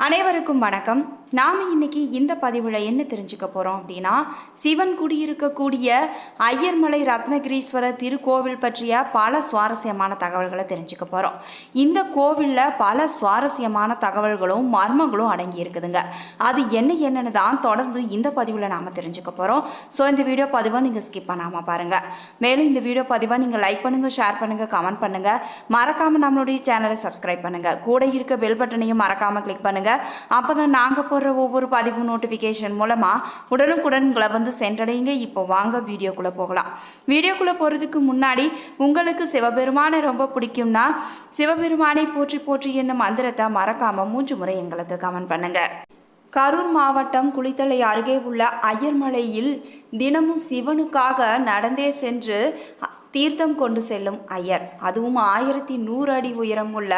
அனைவருக்கும் வணக்கம். நாம் இன்னைக்கு இந்த பதிவில் என்ன தெரிஞ்சுக்க போகிறோம் அப்படின்னா, சிவன் குடியிருக்கக்கூடிய ஐயர்மலை ரத்னகிரீஸ்வரர் திருக்கோவில் பற்றிய பல சுவாரஸ்யமான தகவல்களை தெரிஞ்சுக்க போகிறோம். இந்த கோவிலில் பல சுவாரஸ்யமான தகவல்களும் மர்மங்களும் அடங்கி இருக்குதுங்க. அது என்னென்னு தான் தொடர்ந்து இந்த பதிவில் நாம் தெரிஞ்சுக்க போகிறோம். ஸோ இந்த வீடியோ பதிவை நீங்கள் ஸ்கிப் பண்ணாமல் பாருங்கள். மேலும் இந்த வீடியோ பதிவை நீங்கள் லைக் பண்ணுங்கள், ஷேர் பண்ணுங்கள், கமெண்ட் பண்ணுங்கள். மறக்காமல் நம்மளுடைய சேனலை சப்ஸ்கிரைப் பண்ணுங்கள். கூட இருக்க பெல் பட்டனையும் மறக்காமல் கிளிக் பண்ணுங்கள். அப்போ தான் நாங்கள் போடுற ஒவ்வொரு பதிவு நோட்டிஃபிகேஷன் மூலமாக உடனுக்குடன் உங்களை வந்து சென்றடையுங்க. இப்போ வாங்க வீடியோக்குள்ளே போகலாம். வீடியோக்குள்ளே போகிறதுக்கு முன்னாடி உங்களுக்கு சிவபெருமானை ரொம்ப பிடிக்கும்னா சிவபெருமானை போற்றி போற்றி என்னும் மந்திரத்தை மறக்காமல் 3 முறை எங்களுக்கு கமெண்ட் பண்ணுங்கள். கரூர் மாவட்டம் குளித்தலை அருகே உள்ள ஐயர்மலையில் தினமும் சிவனுக்காக நடந்தே சென்று தீர்த்தம் கொண்டு செல்லும் ஐயர், அதுவும் 1100 அடி உயரம் உள்ள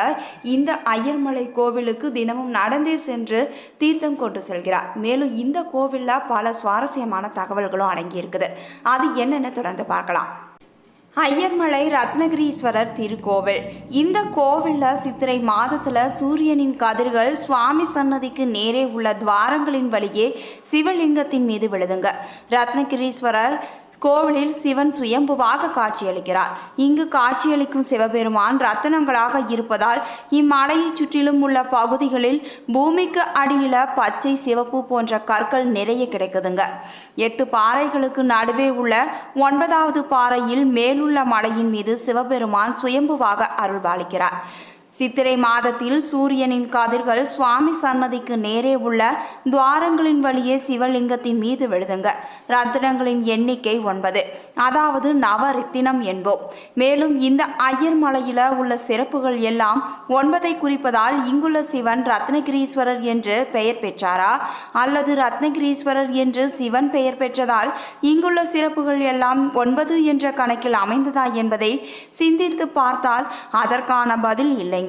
இந்த ஐயர்மலை கோவிலுக்கு தினமும் நடந்தே சென்று தீர்த்தம் கொண்டு செல்கிறார். மேலும் இந்த கோவிலில் பல சுவாரஸ்யமான தகவல்களும் அடங்கி இருக்குது. அது என்னென்னு தொடர்ந்து பார்க்கலாம். ஐயர்மலை ரத்னகிரீஸ்வரர் திருக்கோவில். இந்த கோவிலில் சித்திரை மாதத்தில் சூரியனின் கதிர்கள் சுவாமி சன்னதிக்கு நேரே உள்ள துவாரங்களின் வழியே சிவலிங்கத்தின் மீது விழுதுங்க. ரத்னகிரீஸ்வரர் கோவிலில் சிவன் சுயம்புவாக காட்சியளிக்கிறார். இங்கு காட்சியளிக்கும் சிவபெருமான் ரத்தினங்களாக இருப்பதால் இம்மலையை சுற்றிலும் உள்ள பகுதிகளில் பூமிக்கு அடியில் பச்சை, சிவப்பு போன்ற கற்கள் நிறைய கிடைக்குதுங்க. 8 பாறைகளுக்கு நடுவே உள்ள 9வது பாறையில் மேலுள்ள மலையின் மீது சிவபெருமான் சுயம்புவாக அருள்பாலிக்கிறார். சித்திரை மாதத்தில் சூரியனின் கதிர்கள் சுவாமி சன்னதிக்கு நேரே உள்ள துவாரங்களின் வழியே சிவலிங்கத்தின் மீது விழுதுங்க. ரத்தினங்களின் எண்ணிக்கை 9, அதாவது நவரத்தினம் என்போம். மேலும் இந்த ஐயர்மலையில் உள்ள சிறப்புகள் எல்லாம் 9ஐ குறிப்பதால் இங்குள்ள சிவன் ரத்னகிரீஸ்வரர் என்று பெயர் பெற்றாரா, அல்லது ரத்னகிரீஸ்வரர் என்று சிவன் பெயர் பெற்றதால் இங்குள்ள சிறப்புகள் எல்லாம் 9 என்ற கணக்கில் அமைந்ததா என்பதை சிந்தித்து பார்த்தால் அதற்கான பதில் இல்லை.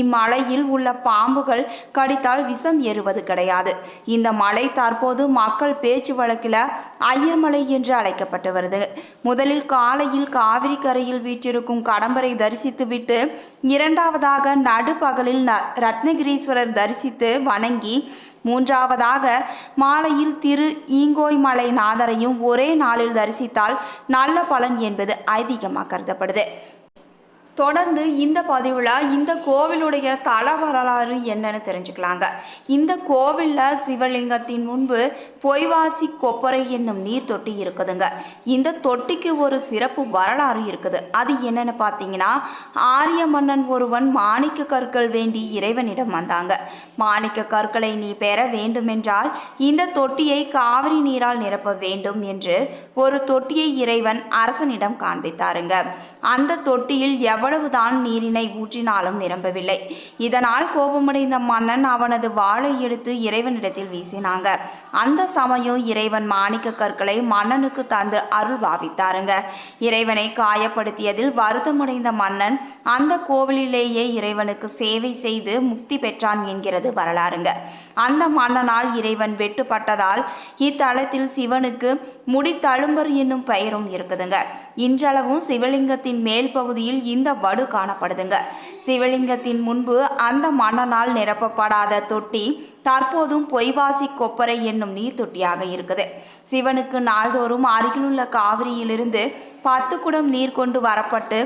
இம்மலையில் உள்ள பாம்புகள் கடித்தால் விஷம் ஏறுவது கிடையாது. இந்த மலை தற்போது மக்கள் பேச்சு வழக்கில் ஐயர்மலை என்று அழைக்கப்பட்டு வருது. முதலில் காலையில் காவிரி கரையில் வீற்றிருக்கும் கடம்பரை தரிசித்துவிட்டு, இரண்டாவதாக நடுப்பகலில் ரத்னகிரீஸ்வரர் தரிசித்து வணங்கி, மூன்றாவதாக மாலையில் திரு ஈங்கோய்மலை நாதரையும் ஒரே நாளில் தரிசித்தால் நல்ல பலன் என்பது ஐதீகமாக கருதப்படுது. தொடர்ந்து இந்த பதிவில் இந்த கோவிலுடைய தல வரலாறு என்னன்னு தெரிஞ்சுக்கலாங்க. இந்த கோவிலில் சிவலிங்கத்தின் முன்பு பொய்வாசி கொப்பரை என்னும் நீர் தொட்டி இருக்குதுங்க. இந்த தொட்டிக்கு ஒரு சிறப்பு வரலாறு இருக்குது. அது என்னன்னு பார்த்தீங்கன்னா, ஆரிய மன்னன் ஒருவன் மாணிக்க கற்கள் வேண்டி இறைவனிடம் வந்தாங்க. மாணிக்க கற்களை நீ பெற வேண்டுமென்றால் இந்த தொட்டியை காவிரி நீரால் நிரப்ப வேண்டும் என்று ஒரு தொட்டியை இறைவன் அரசனிடம் காண்பித்தாருங்க. அந்த தொட்டியில் எவ்வளவுதான் நீரினை ஊற்றினாலும் நிரம்பவில்லை. இதனால் கோபமடைந்த மன்னன் அவனது வாளை எடுத்து இறைவனிடத்தில் வீசினாங்க. அந்த சமயம் இறைவன் மாணிக்க கற்களை மன்னனுக்கு தந்து அருள் பாவித்தாருங்க. இறைவனை காயப்படுத்தியதில் வருத்தமடைந்த மன்னன் அந்த கோவிலிலேயே இறைவனுக்கு சேவை செய்து முக்தி பெற்றான் என்கிறது வரலாறுங்க. அந்த மன்னனால் இறைவன் வெட்டுப்பட்டதால் இத்தலத்தில் சிவனுக்கு முடித்தழும்பர் என்னும் பெயரும் இருக்குதுங்க. இன்றளவும் சிவலிங்கத்தின் மேல் பகுதியில் இந்த வடு காணப்படுதுங்க. சிவலிங்கத்தின் முன்பு அந்த மன்னனால் நிரப்பப்படாத தொட்டி தற்போதும் பொய்வாசி கொப்பரை என்னும் நீர் தொட்டியாக இருக்குது. சிவனுக்கு நாள்தோறும் அருகிலுள்ள காவிரியிலிருந்து 10 குடம் நீர் கொண்டு வரப்பட்டு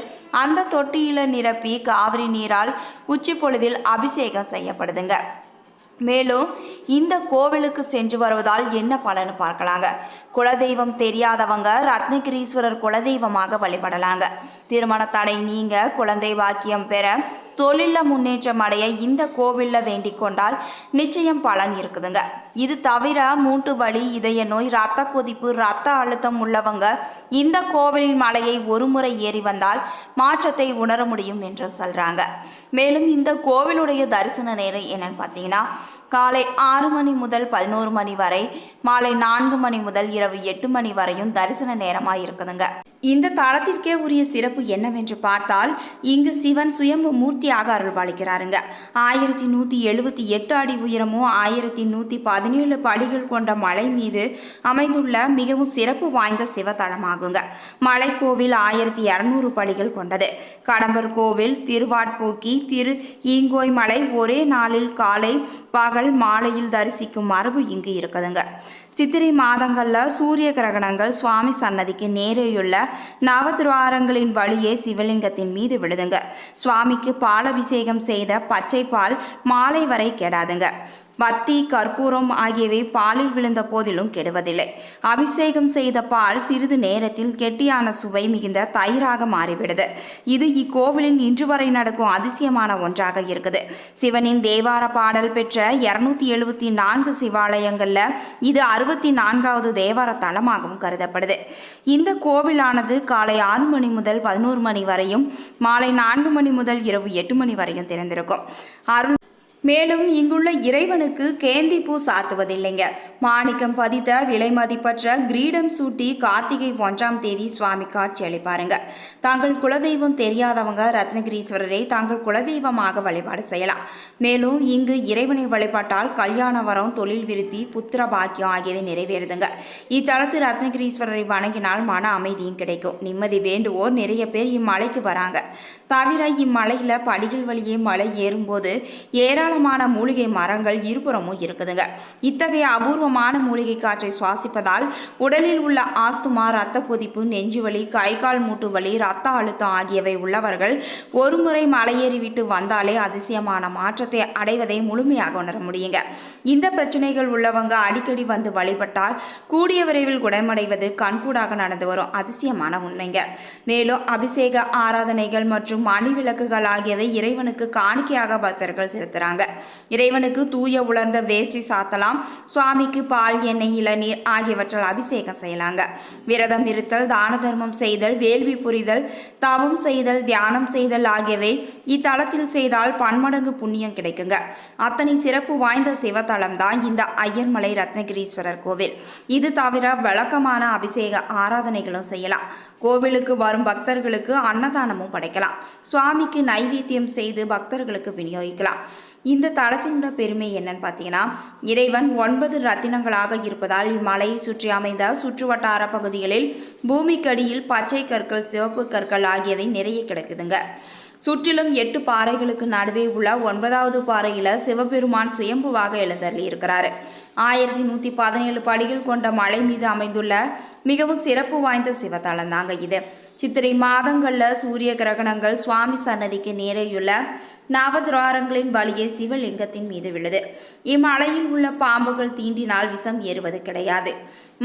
அந்த தொட்டியில நிரப்பி காவிரி நீரால் உச்சி பொழுதில் அபிஷேகம் செய்யப்படுதுங்க. மேலும் இந்த கோவிலுக்கு சென்று வருவதால் என்ன பலன்னு பார்க்கலாங்க. குலதெய்வம் தெரியாதவங்க ரத்னகிரீஸ்வரர் குலதெய்வமாக வழிபடலாங்க. திருமண தடை நீங்க, குழந்தை பாக்கியம் பெற, தொழிலில் முன்னேற்றம் அடைய இந்த கோவிலில் வேண்டிக் கொண்டால் நிச்சயம் பலன் இருக்குதுங்க. இது தவிர மூட்டு வலி, இதய நோய், இரத்த கொதிப்பு, இரத்த அழுத்தம் உள்ளவங்க இந்த கோவிலின் மலையை ஒரு முறை ஏறி வந்தால் மாற்றத்தை உணர முடியும் என்று சொல்கிறாங்க. மேலும் இந்த கோவிலுடைய தரிசன நேரம் என்னன்னு பார்த்தீங்கன்னா, காலை 6 மணி முதல் 11 மணி வரை, மாலை 4 மணி முதல் இரவு 8 மணி வரையும் தரிசன நேரமாக இருக்குதுங்க. இந்த தலத்திற்கே உரிய சிறப்பு என்னவென்று பார்த்தால் இங்கு சிவன் சுயம்பு மூர்த்தியாக அருள்பாலிக்கிறாருங்க. 1178 அடி உயரமும் 1117 படிகள் கொண்ட மலை மீது அமைந்துள்ள மிகவும் சிறப்பு வாய்ந்த சிவத்தலமாகுங்க. மலைக்கோவில் 1200 படிகள் கொண்டது. கடம்பர் கோவில், திருவாட்போக்கி, திரு ஈங்கோய் மலை ஒரே நாளில் காலை பகல் மாலையில் தரிசிக்கும் மரபு இங்கு இருக்குதுங்க. சித்திரை மாதங்களில் சூரிய கிரகணங்கள் சுவாமி சன்னதிக்கு நேரேயுள்ள நவதுவாரங்களின் வழியே சிவலிங்கத்தின் மீது விழுதுங்க. சுவாமிக்கு பாலபிஷேகம் செய்த பச்சை பால் மாலை வரை கெடாதுங்க. வத்தி, கற்பூரம் ஆகியவை பாலில் விழுந்த போதிலும் கெடுவதில்லை. அபிஷேகம் செய்த பால் சிறிது நேரத்தில் கெட்டியான சுவை மிகுந்த தயிராக மாறிவிடுது. இது இக்கோவிலின் இன்று வரை நடக்கும் அதிசயமான ஒன்றாக இருக்குது. சிவனின் தேவார பாடல் பெற்ற 274 சிவாலயங்களில் இது 64வது தேவார தலமாகவும் கருதப்படுது. இந்த கோவிலானது காலை 6 மணி முதல் 11 மணி வரையும், மாலை 4 மணி முதல் இரவு 8 மணி வரையும் திறந்திருக்கும். மேலும் இங்குள்ள இறைவனுக்கு கேந்தி பூ சாத்துவதில்லைங்க. மாணிக்கம் பதித்த விலை மதிப்பற்ற கிரீடம் சூட்டி கார்த்திகை 1ஆம் தேதி சுவாமி காட்சி அளிப்பாருங்க. தாங்கள் குலதெய்வம் தெரியாதவங்க ரத்னகிரீஸ்வரரை தாங்கள் குலதெய்வமாக வழிபாடு செய்யலாம். மேலும் இங்கு இறைவனை வழிபாட்டால் கல்யாண வரம், தொழில் விருத்தி, புத்திர பாக்கியம் ஆகியவை நிறைவேறுதுங்க. இத்தலத்து ரத்னகிரீஸ்வரரை வணங்கினால் மன அமைதியும் கிடைக்கும். நிம்மதி வேண்டுவோர் நிறைய பேர் இம்மலைக்கு வராங்க. தவிர இம்மலையில் படிகள் வழியே மலை ஏறும்போது ஏராளமான மூலிகை மரங்கள் இருபுறமும் இருக்குதுங்க. இத்தகைய அபூர்வமான மூலிகை காற்றை சுவாசிப்பதால் உடலில் உள்ள ஆஸ்துமா, இரத்த கொதிப்பு, நெஞ்சுவலி, கை கால் மூட்டு வலி, இரத்த அழுத்தம் ஆகியவை உள்ளவர்கள் ஒருமுறை மலையேறிவிட்டு வந்தாலே அதிசயமான மாற்றத்தை அடைவதை முழுமையாக உணர முடியுங்க. இந்த பிரச்சனைகள் உள்ளவங்க அடிக்கடி வந்து வழிபட்டால் கூடிய விரைவில் குணமடைவது கண்கூடாக நடந்து வரும் அதிசயமான உண்மைங்க. மேலும் அபிஷேக ஆராதனைகள் மற்றும் மணி விளக்குகள் ஆகியவை இறைவனுக்கு காணிக்கையாக பக்தர்கள் செலுத்துறாங்க. இறைவனுக்கு தூய உலர்ந்த வேஷ்டி சாத்தலாம். சுவாமிக்கு பால், எண்ணெய், இளநீர் ஆகியவற்றால் அபிஷேகம் செய்யலாங்க. விரதம் இருத்தல், தான தர்மம் செய்தல், வேள்வி புரிதல், தவம் செய்தல், தியானம் செய்தல் ஆகியவை இத்தலத்தில் செய்தால் பன்மடங்கு புண்ணியம் கிடைக்குங்க. அத்தனை சிறப்பு வாய்ந்த சிவத்தலம் தான் இந்த ஐயர்மலை ரத்னகிரீஸ்வரர் கோவில். இது தவிர வழக்கமான அபிஷேக ஆராதனைகளும் செய்யலாம். கோவிலுக்கு வரும் பக்தர்களுக்கு அன்னதானமும் படைக்கலாம். சுவாமிக்கு நைவேத்தியம் செய்து பக்தர்களுக்கு விநியோகிக்கலாம். இந்த தலத்தினுடைய பெருமை என்னன்னு பார்த்தீங்கன்னா, இறைவன் 9 ரத்தினங்களாக இருப்பதால் இம்மலையை சுற்றி அமைந்த சுற்றுவட்டார பகுதிகளில் பூமிக்கடியில் பச்சை கற்கள், சிவப்பு கற்கள் ஆகியவை நிறைய கிடக்குதுங்க. சுற்றிலும் 8 பாறைகளுக்கு நடுவே உள்ள 9வது பாறையில் சிவபெருமான் சுயம்புவாக எழுந்தருளி இருக்கிறாரு. 1117 படிகள் கொண்ட மலை மீது அமைந்துள்ள மிகவும் சிறப்பு வாய்ந்த சிவத்தலம் தாங்க இது. சித்திரை மாதங்களில் சூரிய கிரகணங்கள் சுவாமி சன்னதிக்கு நேரேயுள்ள நவதுவாரங்களின் வழியே சிவலிங்கத்தின் மீது விழுது. இம்மலையில் உள்ள பாம்புகள் தீண்டினால் விஷம் ஏறுவது கிடையாது.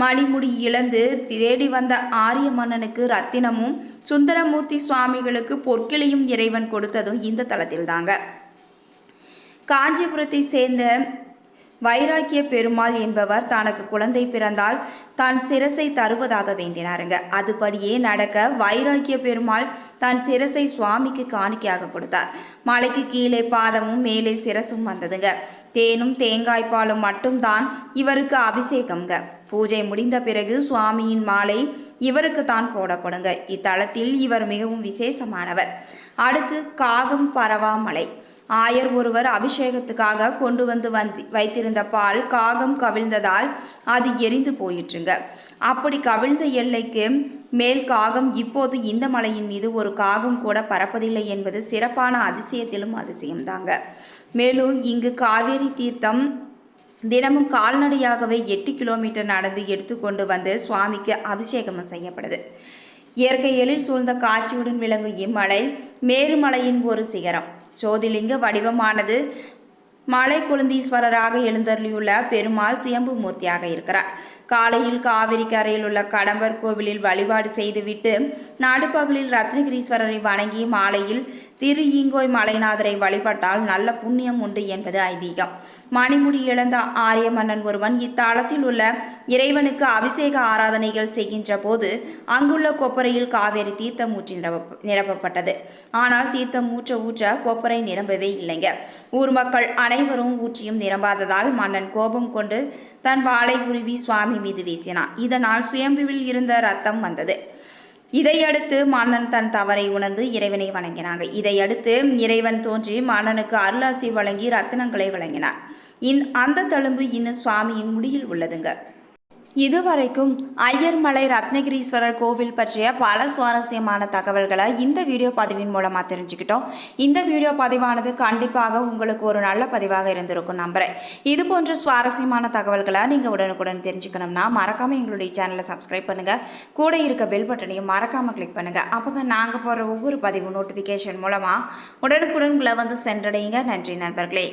மணிமுடி இழந்து தேடி வந்த ஆரிய மன்னனுக்கு ரத்தினமும், சுந்தரமூர்த்தி சுவாமிகளுக்கு பொற்கிளையும் இறைவன் கொடுத்ததும் இந்த தலத்தில் தாங்க. காஞ்சிபுரத்தை சேர்ந்த வைராக்கிய பெருமாள் என்பவர் தனக்கு குழந்தை பிறந்தால் தான் சிரசை தருவதாக வேண்டினாருங்க. அதுபடியே நடக்க வைராக்கிய பெருமாள் தன் சிரசை சுவாமிக்கு காணிக்கையாக கொடுத்தார். மலைக்கு கீழே பாதமும் மேலே சிரசும் வந்ததுங்க. தேனும் தேங்காய்ப்பாலும் மட்டும்தான் இவருக்கு அபிஷேகம்ங்க. பூஜை முடிந்த பிறகு சுவாமியின் மாலை இவருக்கு தான் போடப்படுங்க. இத்தலத்தில் இவர் மிகவும் விசேஷமானவர். அடுத்து காகம் பரவா மலை. ஆயர் ஒருவர் அபிஷேகத்துக்காக கொண்டு வந்து வைத்திருந்த பால் காகம் கவிழ்ந்ததால் அது எரிந்து போயிற்றுங்க. அப்படி கவிழ்ந்த எல்லைக்கு மேல் காகம் இப்போது இந்த மலையின் மீது ஒரு காகம் கூட பறப்பதில்லை என்பது சிறப்பான அதிசயத்திலும் அதிசயம்தாங்க. மேலும் இங்கு காவேரி தீர்த்தம் தினமும் கால்நடையாகவே 8 கிலோமீட்டர் நடந்து எடுத்துக்கொண்டு வந்து சுவாமிக்கு அபிஷேகம் செய்யப்படுது. இயற்கை எழில் சூழ்ந்த காட்சியுடன் விளங்கும் இம்மலை மேருமலையின் ஒரு சிகரம். சோதிலிங்க வடிவமானது. மலை குழந்தீஸ்வரராக எழுந்தருளியுள்ள பெருமாள் சுயம்பு மூர்த்தியாக இருக்கிறார். காலையில் காவிரி கரையில் உள்ள கடம்பர் கோவிலில் வழிபாடு செய்துவிட்டு நடுப்பகலில் ரத்னகிரீஸ்வரரை வணங்கி மாலையில் திரு ஈங்கோய் மலைநாதரை வழிபட்டால் நல்ல புண்ணியம் உண்டு என்பது ஐதீகம். மணிமுடி இழந்த ஆரிய மன்னன் ஒருவன் இத்தலத்தில் உள்ள இறைவனுக்கு அபிஷேக ஆராதனைகள் செய்கின்ற போது அங்குள்ள கொப்பரையில் காவேரி தீர்த்தம் ஊற்றி நிரப்பப்பட்டது. ஆனால் தீர்த்தம் ஊற்ற கொப்பரை நிரம்பவே இல்லைங்க. ஊர் மக்கள் அனைவரும் ஊற்றியும் நிரம்பாததால் மன்னன் கோபம் கொண்டு தன் வாளை உருவி சுவாமி மீது வீசினான். இதனால் சுயம்புவில் இருந்த ரத்தம் வந்தது. இதையடுத்து மன்னன் தன் தவறை உணர்ந்து இறைவனை வணங்கினாங்க. இதையடுத்து இறைவன் தோன்றி மன்னனுக்கு அருளாசி வழங்கி ரத்தினங்களை வழங்கினார். அந்த தழும்பு இன்னும் சுவாமியின் முடியில் உள்ளதுங்க. இதுவரைக்கும் ஐயர்மலை ரத்னகிரீஸ்வரர் கோவில் பற்றிய பல சுவாரஸ்யமான தகவல்களை இந்த வீடியோ பதிவின் மூலமாக தெரிஞ்சுக்கிட்டோம். இந்த வீடியோ பதிவானது கண்டிப்பாக உங்களுக்கு ஒரு நல்ல பதிவாக இருந்திருக்கும் நம்புகிறேன். இது போன்ற சுவாரஸ்யமான தகவல்களை நீங்கள் உடனுக்குடன் தெரிஞ்சுக்கணும்னா மறக்காமல் எங்களுடைய சேனலை சப்ஸ்கிரைப் பண்ணுங்கள். கூட இருக்க பெல் பட்டனையும் மறக்காமல் கிளிக் பண்ணுங்கள். அப்போ தான் நாங்கள் போடுற ஒவ்வொரு பதிவு நோட்டிஃபிகேஷன் மூலமாக உடனுக்குடன் உங்களை வந்து சென்றடையுங்க. நன்றி நண்பர்களே.